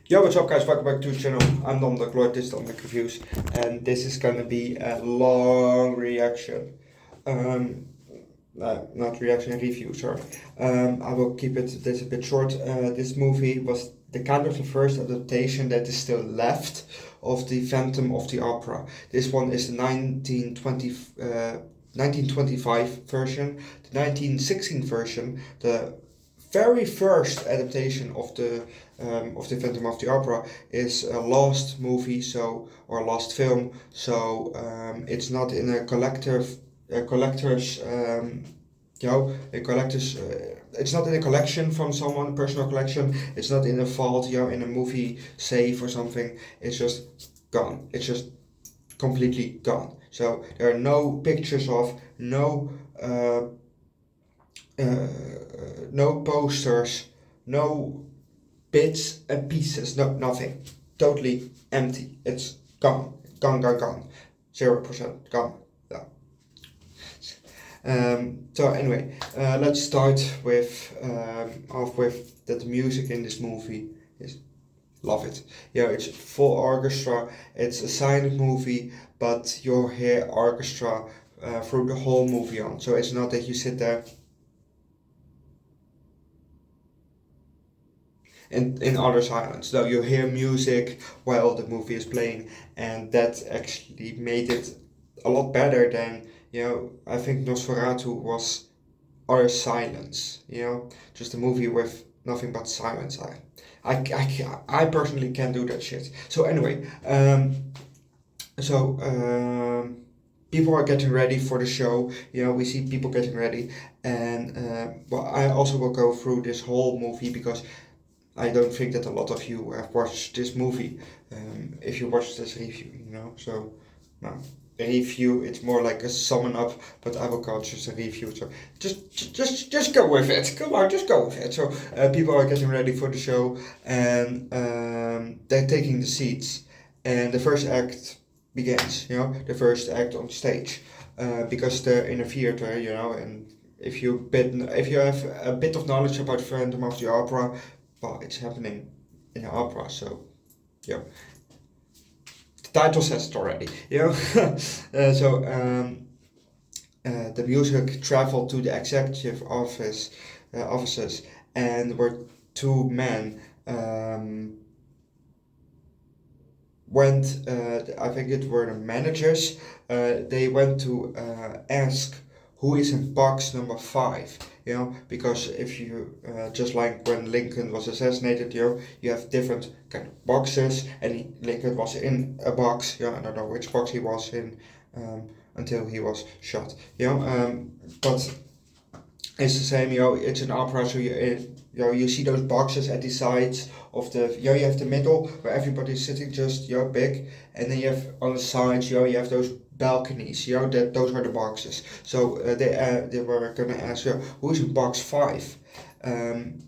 Yo, what's up guys, welcome back to the channel. I'm Underdog Lord, this is Underdog Reviews, and this is gonna be a long reaction. Not reaction, review, sorry. I will keep this a bit short. This movie was the kind of the first adaptation that is still left of the Phantom of the Opera. This one is the 1925 version, the 1916 version, the very first adaptation of the Phantom of the Opera is a lost movie, or lost film. So it's not in a collector's a collector's. It's not in a collection from someone, a personal collection. It's not in a vault, in a movie safe or something. It's just gone. It's just completely gone. So there are no pictures of, no posters, no bits and pieces, no, nothing. Totally empty. It's gone. Gone. 0% gone. Yeah. So anyway, let's start with off with that the music in this movie is love it. It's full orchestra. It's a silent movie, but you'll hear orchestra through the whole movie on. So it's not that you sit there in utter silence. So you hear music while the movie is playing, and that actually made it a lot better than, I think Nosferatu was utter silence, just a movie with nothing but silence. I personally can't do that shit. So anyway, people are getting ready for the show. We see people getting ready, and I also will go through this whole movie because I don't think that a lot of you have watched this movie. If you watch this review, so no. A review, it's more like a summing up, but I will call it just a review. So just go with it. Come on, just go with it. So people are getting ready for the show, and they're taking the seats, and the first act begins. The first act on stage, because they're in a theater. And if you have a bit of knowledge about Phantom of the Opera, well, it's happening in an opera, so yeah. The title says it already, the music traveled to the executive offices, and there were two men went. I think it were the managers. They went to ask who is in box number 5. Because if you just like when Lincoln was assassinated, you have different kind of boxes, and Lincoln was in a box. I don't know which box he was in until he was shot. But it's the same. It's an opera, so you see those boxes at the sides of the. You have the middle where everybody's sitting just big, and then you have on the sides. You have those balconies. Those are the boxes. So they were gonna ask who's in box 5, and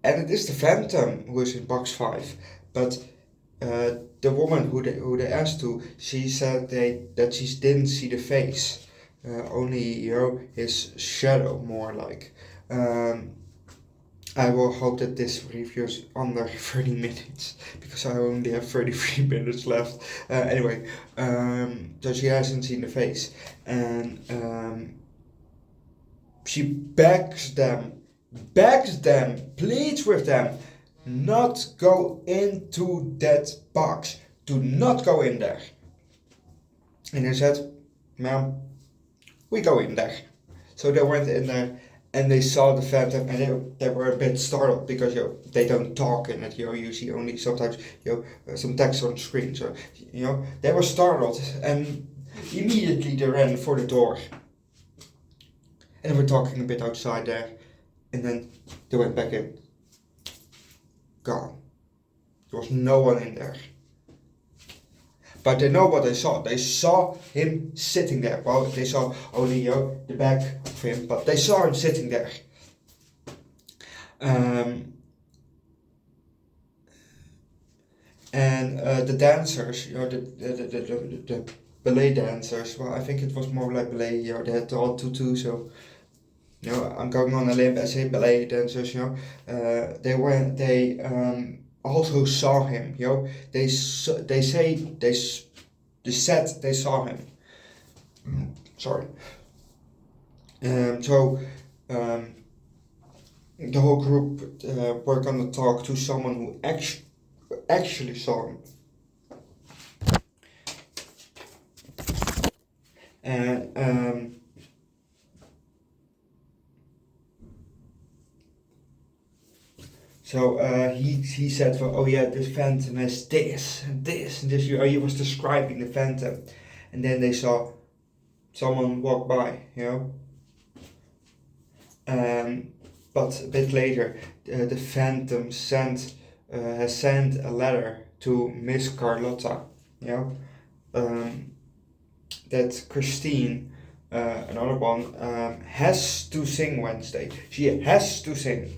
it is the Phantom who is in box 5. But the woman who they asked to, she said that she didn't see the face, only his shadow, more like. I will hope that this review is under 30 minutes, because I only have 33 minutes left. Anyway, so she hasn't seen the face, and she begs them, pleads with them, not go into that box. Do not go in there. And they said, ma'am, we go in there. So they went in there, and they saw the Phantom, and they were a bit startled because they don't talk in it. You see only sometimes some text on the screen. So they were startled, and immediately they ran for the door. And they were talking a bit outside there, and then they went back in. Gone. There was no one in there. But they know what they saw. They saw him sitting there. Well, they saw only the back of him, but they saw him sitting there. And the dancers, the ballet dancers. Well, I think it was more like ballet. They had all tutus, so. I'm going on a limb. I say ballet dancers. They also saw him. They said they saw him. Sorry. So the whole group were gonna talk to someone who actually saw him. And so he said, well, oh yeah, this phantom has this and this and this. He was describing the phantom, and then they saw someone walk by, but a bit later, the phantom has sent a letter to Miss Carlotta, that Christine, another one, has to sing Wednesday. She has to sing.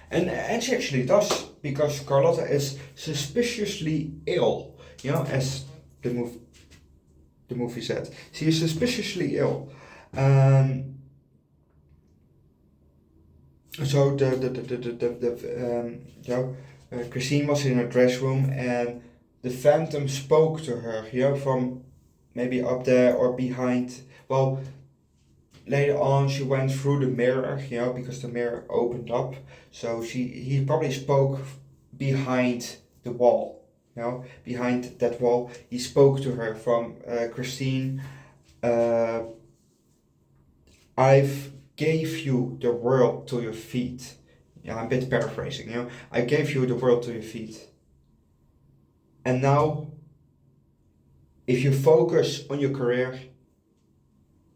And she actually does, because Carlotta is suspiciously ill, as the movie said. She is suspiciously ill. So Christine was in her dress room, and the phantom spoke to her, from maybe up there or behind. Well, later on she went through the mirror, because the mirror opened up. So he probably spoke behind the wall, behind that wall. He spoke to her from Christine. I've gave you the world to your feet. I'm a bit paraphrasing, I gave you the world to your feet. And now, if you focus on your career,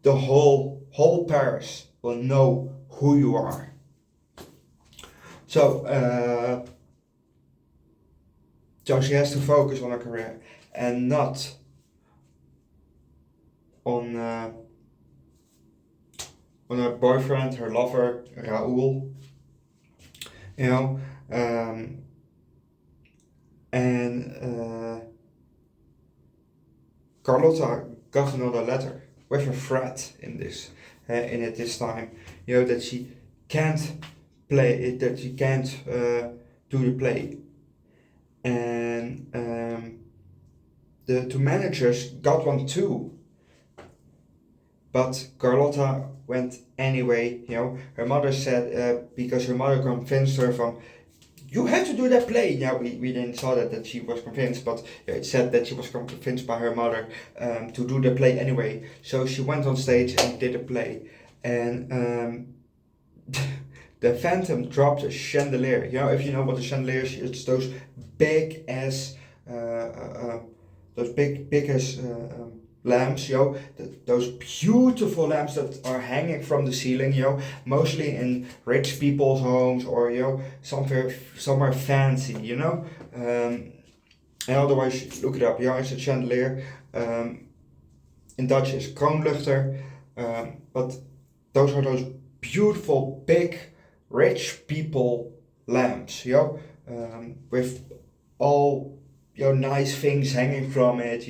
the whole Paris will know who you are. So she has to focus on her career and not on her boyfriend, her lover, Raoul. Carlotta got another letter with a threat in it this time. That she can't play it, that she can't do the play. And the two managers got one too. But Carlotta went anyway, Her mother said, because her mother convinced her from, you have to do that play. Now we didn't saw that she was convinced, but it said that she was convinced by her mother to do the play anyway. So she went on stage and did a play. And the phantom dropped a chandelier. If you know what a chandelier is, it's those big as lamps, those beautiful lamps that are hanging from the ceiling, mostly in rich people's homes or somewhere fancy, and otherwise look it up. It's a chandelier. In Dutch is kroonluchter, but those are those beautiful big rich people lamps, with all nice things hanging from it,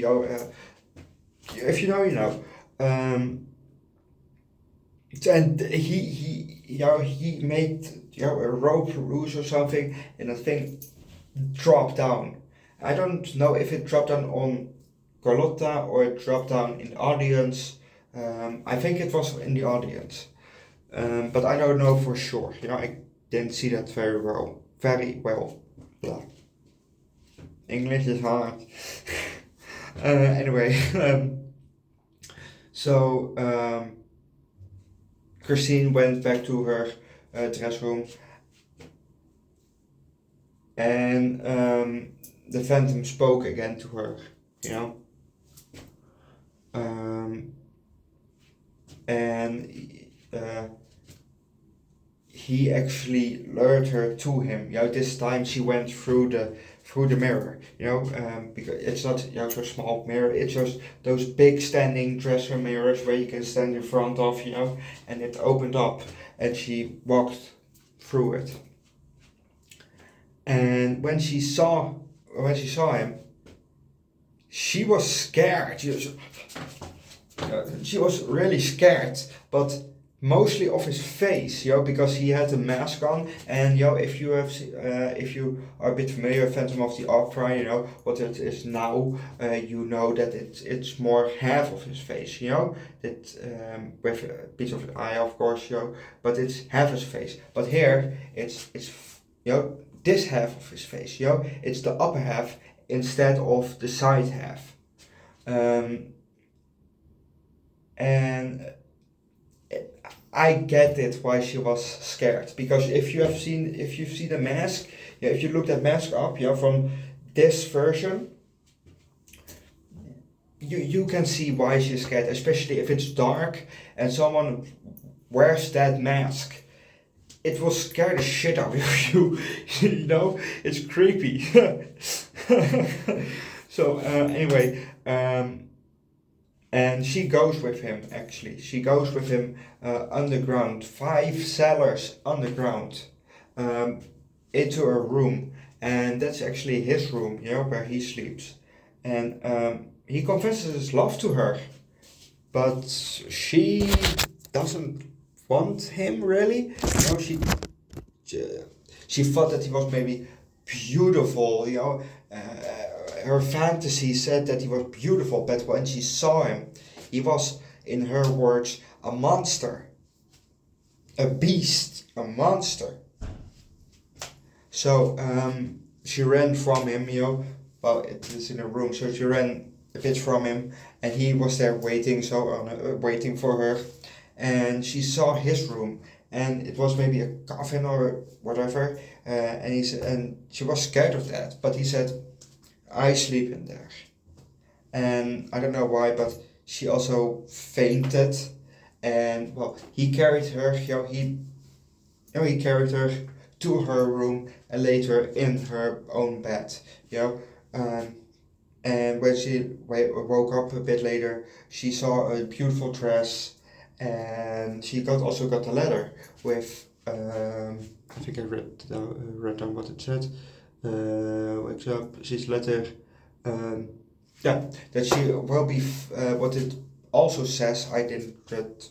if you know, you know. And he made a rope loose or something, and the thing dropped down. I don't know if it dropped down on Carlotta or it dropped down in the audience. I think it was in the audience, but I don't know for sure. I didn't see that very well. Blah. English is hard. Anyway, so Christine went back to her dress room, and the phantom spoke again to her, and he actually lured her to him. This time she went through the mirror, because it's not so small mirror, it's just those big standing dresser mirrors where you can stand in front of, and it opened up and she walked through it. And when she saw him, she was scared. She was really scared, but mostly of his face, because he had a mask on, and if you are a bit familiar with Phantom of the Opera, what it is now, you know that it's more half of his face, that with a piece of the eye, of course, but it's half his face. But here it's this half of his face, it's the upper half instead of the side half. And I get it why she was scared, because if you've seen the mask, if you look that mask up, from this version, you can see why she's scared, especially if it's dark and someone wears that mask. It will scare the shit out of you, it's creepy. So anyway, and she goes with him, actually. She goes with him underground, 5 cellars underground, into a room. And that's actually his room, where he sleeps. And he confesses his love to her. But she doesn't want him, really. She thought that he was maybe beautiful, her fantasy said that he was beautiful, but when she saw him, he was, in her words, a monster. A beast, a monster. So she ran from him, well, it is in a room, so she ran a bit from him, and he was there waiting, waiting for her, and she saw his room, and it was maybe a coffin or whatever, and she was scared of that, but he said, I sleep in there. And I don't know why, but she also fainted, and well, he carried her, he carried her to her room and laid her in her own bed, and when she woke up a bit later, she saw a beautiful dress, and she also got a letter with, I think I read down what it said. Wakes up, she's letter, that she will be, what it also says, I didn't read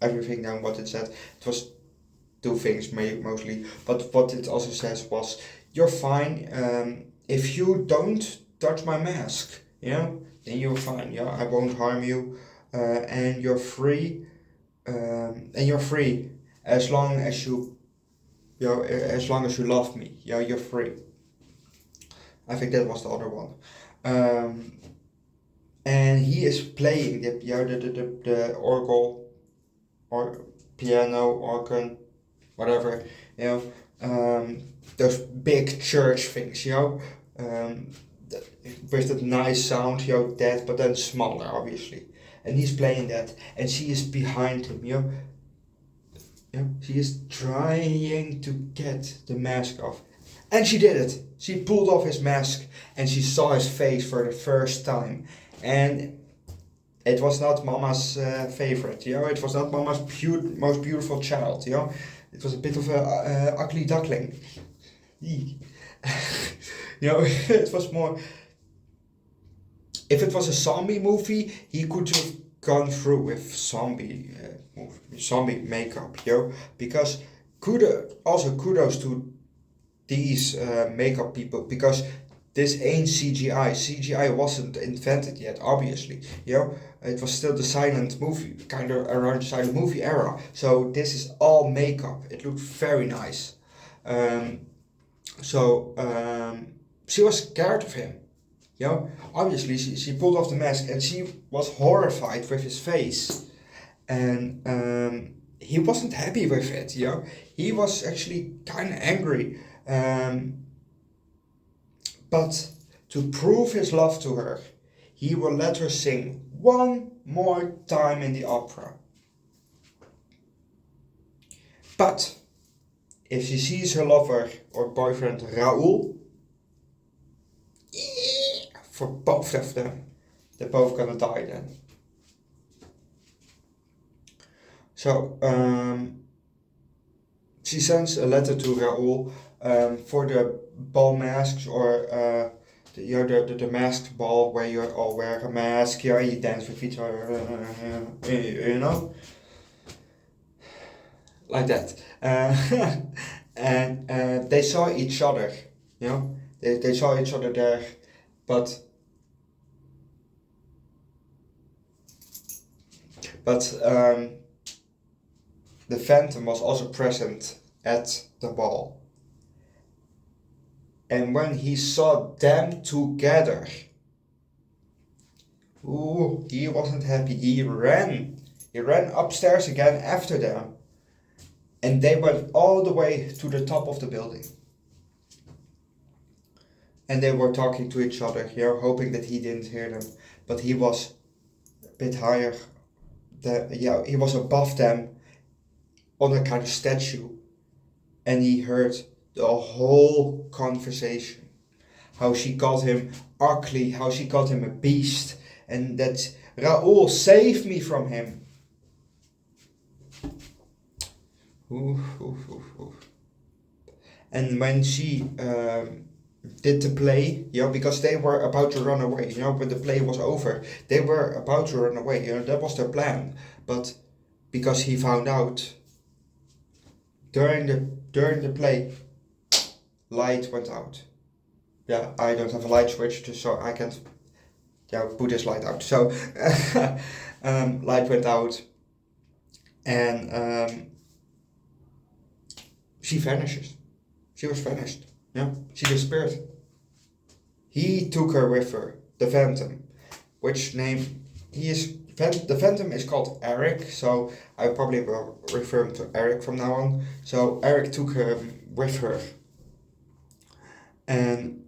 everything down what it said, it was 2 things mostly, but what it also says was, you're fine, if you don't touch my mask, then you're fine, I won't harm you, and you're free, as long as you, as long as you love me, you're free. I think that was the other one. And he is playing the organ, or piano, organ, whatever, those big church things, with that nice sound, that, but then smaller, obviously. And he's playing that, and she is behind him, she is trying to get the mask off. And she did it. She pulled off his mask, and she saw his face for the first time. And it was not Mama's favorite, it was not Mama's most beautiful child, It was a bit of a ugly duckling. It was more, if it was a zombie movie, he could have gone through with zombie makeup, because kudos to these makeup people, because this ain't CGI. CGI wasn't invented yet, obviously. It was still the silent movie, kind of around the silent movie era. So this is all makeup. It looked very nice. She was scared of him. Obviously she pulled off the mask, and she was horrified with his face, and he wasn't happy with it. He was actually kind of angry. But to prove his love to her, he will let her sing one more time in the opera. But if she sees her lover or boyfriend Raoul, for both of them, they're both gonna die then. So she sends a letter to Raoul for the ball masks, or the masked ball where you all wear a mask, you dance with each other, like that. And they saw each other, they saw each other there, but the Phantom was also present at the ball. And when he saw them together, he wasn't happy. He ran upstairs again after them. And they went all the way to the top of the building. And they were talking to each other, hoping that he didn't hear them. But he was a bit higher. He was above them on a kind of statue. And he heard the whole conversation. How she called him ugly, how she called him a beast. And that Raoul saved me from him. And when she did the play, because they were about to run away, when the play was over, they were about to run away, that was their plan. But because he found out during the play, light went out. I don't have a light switch, so I can't put this light out. So light went out, and she vanishes. She was vanished. She disappeared. He took her with her, the Phantom, which name he is. The Phantom is called Erik, so I probably will refer him to Erik from now on. So Erik took her with her, and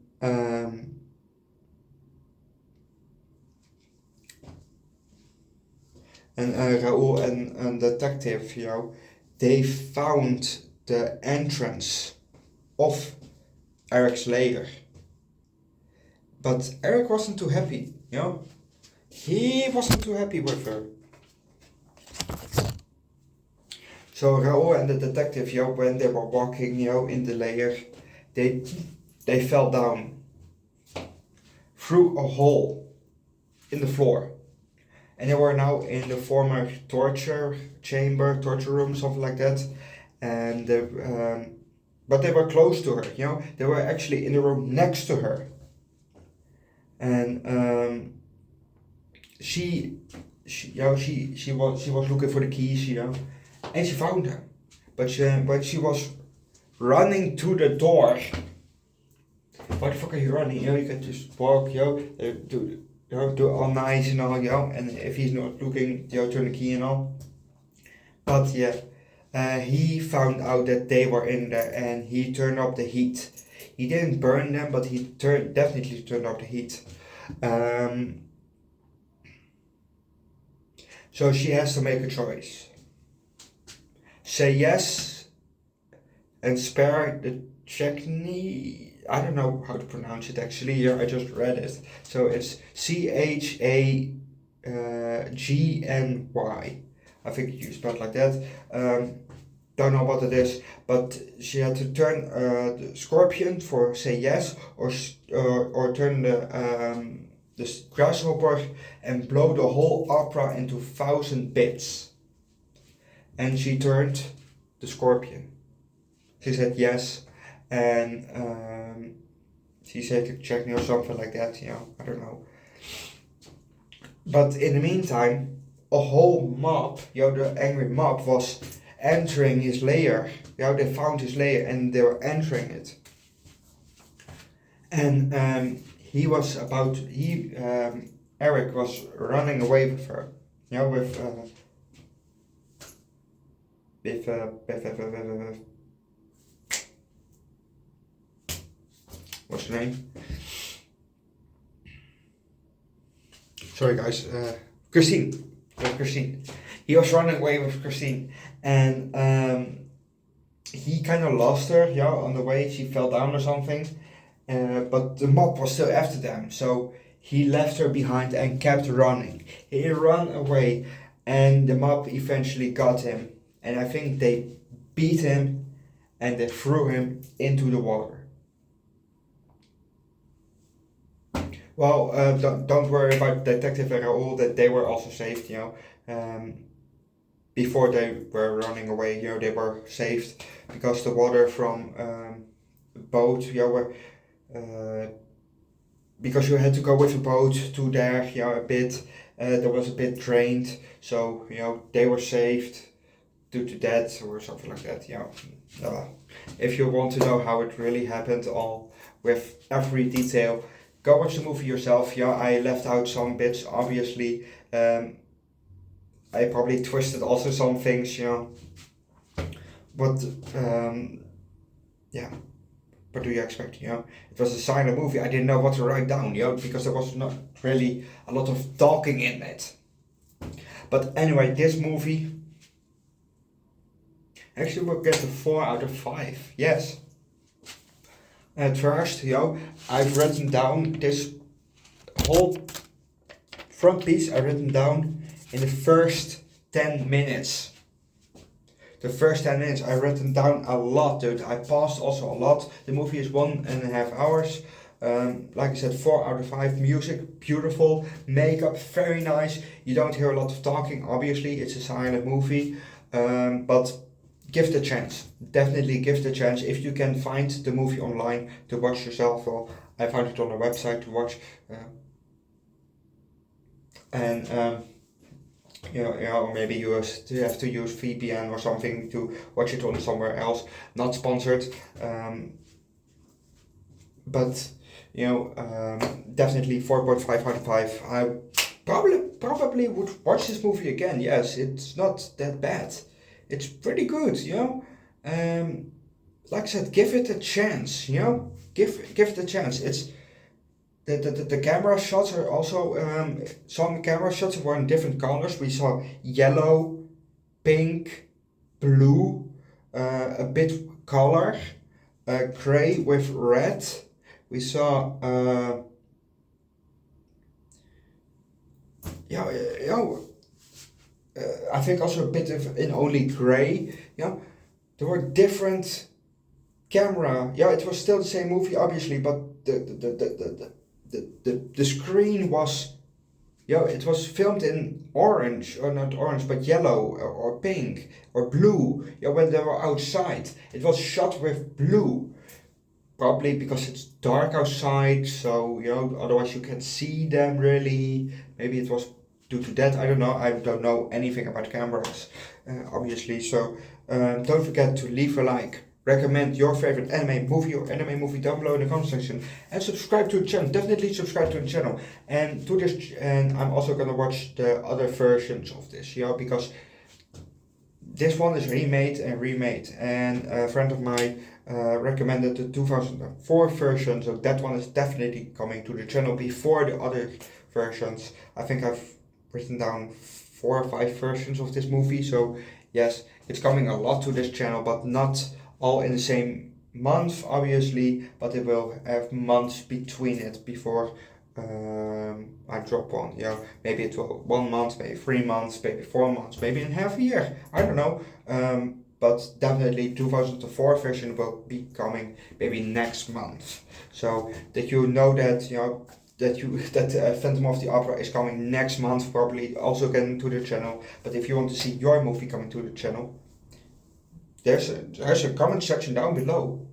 Raoul and detective, they found the entrance of Erik's lair. But Erik wasn't too happy, He wasn't too happy with her. So Raoul and the detective, when they were walking, in the lair, they fell down through a hole in the floor. And they were now in the former torture room, something like that. And but they were close to her, They were actually in the room next to her. And she was looking for the keys, and she found them. But when she was running to the door, why the fuck are you running? You can just walk, do all nice and all, and if he's not looking, turn the key and all. But he found out that they were in there, and he turned up the heat. He didn't burn them, but he definitely turned up the heat. So she has to make a choice. Say yes and spare the chutney. I don't know how to pronounce it actually. I just read it. So it's CHAGNY. I think you spell it like that. Don't know what it is, but she had to turn the scorpion for say yes, or turn the grasshopper and blow the whole opera into 1,000 bits. And she turned the scorpion. She said yes, and she said to check me or something like that. I don't know. But in the meantime, a whole mob, the angry mob was entering his lair. They found his lair and they were entering it. And Erik was running away with her. What's her name? Sorry guys, Christine. Christine. He was running away with Christine, and he kind of lost her. On the way she fell down or something. But the mob was still after them, so he left her behind and kept running. He ran away, and the mob eventually got him. And I think they beat him and they threw him into the water. Well, don't worry about Detective and Raoul, that they were also saved, before they were running away, they were saved because the water from boat, because you had to go with a boat to there, a bit, there was a bit drained, so, they were saved due to that or something like that, if you want to know how it really happened, all with every detail, go watch the movie yourself. I left out some bits, obviously. I probably twisted also some things, but yeah, what do you expect, It was a silent movie. I didn't know what to write down, because there was not really a lot of talking in it. But anyway, this movie actually will get a 4 out of 5. Yes. At first, I've written down this whole front piece. I've written down in the first 10 minutes. The first 10 minutes I've written down a lot, dude. I paused also a lot. The movie is 1.5 hours. Like I said, 4 out of 5. Music, beautiful. Makeup, very nice. You don't hear a lot of talking, obviously. It's a silent movie. But give it a chance. Definitely give it a chance. If you can find the movie online to watch yourself, well, I found it on a website to watch. Or maybe you have to use VPN or something to watch it on somewhere else. Not sponsored, but definitely 4.5 out of 5. I probably would watch this movie again. Yes, it's not that bad. It's pretty good, like I said, give it a chance, give it a chance. It's the camera shots are also, some camera shots were in different colors. We saw yellow, pink, blue, a bit color, gray with red. We saw I think also a bit of in only gray. There were different camera. It was still the same movie, obviously, but the screen was, it was filmed in orange, or not orange, but yellow or pink or blue. When they were outside, it was shot with blue. Probably because it's dark outside, so otherwise you can see them really. Maybe it was due to that. I don't know. I don't know anything about cameras, obviously. So don't forget to leave a like. Recommend your favorite anime movie or anime movie down below in the comment section, and subscribe to the channel. Definitely subscribe to the channel. And to this, and I'm also gonna watch the other versions of this, because this one is remade. And a friend of mine recommended the 2004 version, so that one is definitely coming to the channel before the other versions. I think I've written down 4 or 5 versions of this movie, so yes, it's coming a lot to this channel, but not all in the same month, obviously, but it will have months between it before I drop one. Maybe it will 1 month, maybe 3 months, maybe 4 months, maybe in half a year. I don't know. But definitely 2004 version will be coming maybe next month. So that you know that that Phantom of the Opera is coming next month, probably also getting to the channel. But if you want to see your movie coming to the channel, there's a comment section down below.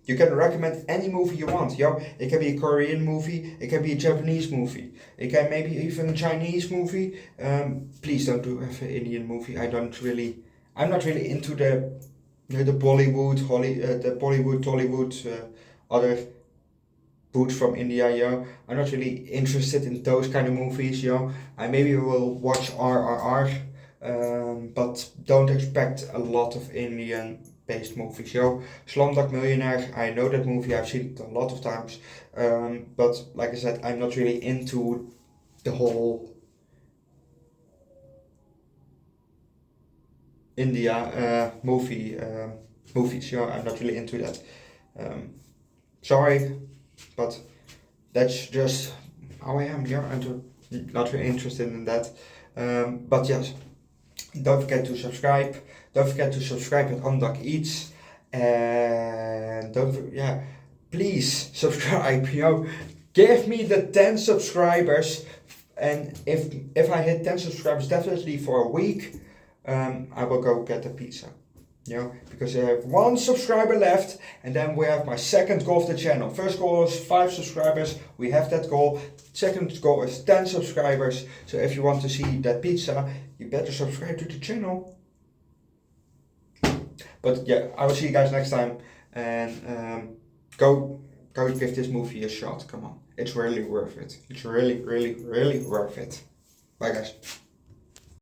You can recommend any movie you want. It can be a Korean movie, it can be a Japanese movie, it can maybe even a Chinese movie. Please don't do an Indian movie. I'm not really into the Bollywood, Tollywood, other foods from India. I'm not really interested in those kind of movies. I maybe will watch RRR. But don't expect a lot of Indian-based movies. Slumdog Millionaire, I know that movie, I've seen it a lot of times. But like I said, I'm not really into the whole India movies. I'm not really into that. Sorry, but that's just how I am. I'm not really interested in that. But yes. Don't forget to subscribe. Don't forget to subscribe at Underdog Eats. And please subscribe. give me the 10 subscribers, and if I hit 10 subscribers definitely for a week, I will go get the pizza. You know, because I have 1 subscriber left, and then we have my second goal of the channel. First goal is 5 subscribers, we have that goal. Second goal is 10 subscribers. So if you want to see that pizza, you better subscribe to the channel. But yeah, I will see you guys next time, and go give this movie a shot. Come on, it's really worth it. It's really, really, really worth it. Bye guys.